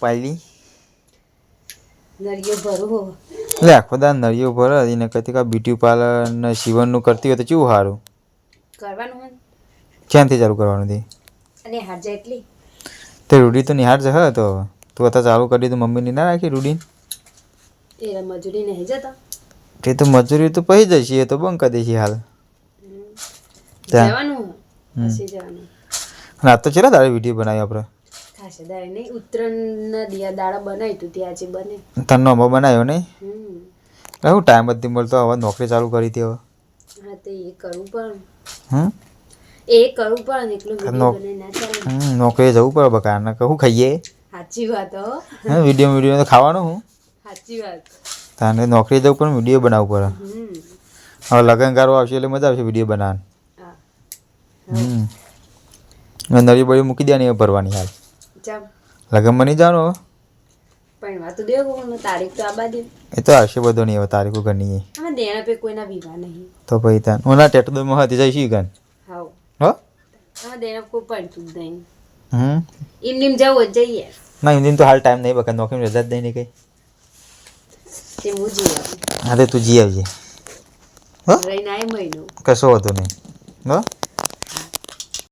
પાયલી નરિયો ભરો એટલે આખો દા નળિયો ભરે એને કરતી કા બ્યુટી પાર્લર ને સીવણનું કરતી હોય તો કેવું સારું કરવાનું હોય ક્યાંથી ચાલુ કરવાનું હતી અને હાર જાય એટલી તે રૂઢી તો નિહાળ છે તો તું અત્યારે ચાલુ કરી દીધું મમ્મીની ના રાખી રૂઢી એ મજૂરી નહીં જતા તે તો મજૂરી તો પહી જશે એ તો બંધ કરી દેશે હાલ જવાનું પછી જવાનું અને આ તો ચેલા દાડે વિડીયો બનાવ્યો આપણે ખાસે દાડે નહીં ઉત્તરાયણના દાડા બનાવ્યું તું ત્યાં આજે બને તનો અંબો બનાવ્યો નહીં હું ટાઈમ જ નહીં મળતો હવે નોકરી ચાલુ કરી હતી હવે હા તો એ કરવું પડે હમ એ કરવું પડે ને એટલું વિડીયો બનાવી ના ચાલે નોકરીએ જવું પડે બકા ને કહું ખાઈએ સાચી વાત હો હા વિડીયો તો ખાવાનું હું સાચી વાત તાને નોકરી જવું પણ વિડીયો બનાવવું પડે હવે લગનગારો આવશે એટલે મજા આવશે વિડીયો બનાવવાની નળી બળી મૂકી દેવાની ભરવાની હાલ ચાલ લગનમાં નહીં જવાનું પણ વાત તો દેવું તારીખ તો આબા દે એ તો આવશે બધો નહીં હવે તારીખો ઘરની અમે દેણા પે કોઈના વિવાહ નહીં તો પછી તાન ઓના ટેટદોમાં હતી જઈશી ગન હાવ હો અમે દેણા કોઈ પડતું જ નહીં હમ એમ જવું જઈએ ના હિન્દી તો હાલ ટાઈમ નહીં બકા નોકરી રજા જ નહીં ને કઈ તે હું જઈ આવું હા તો તું જી આવજે હો રહીને આય મહિનો કશો હતો નહીં હો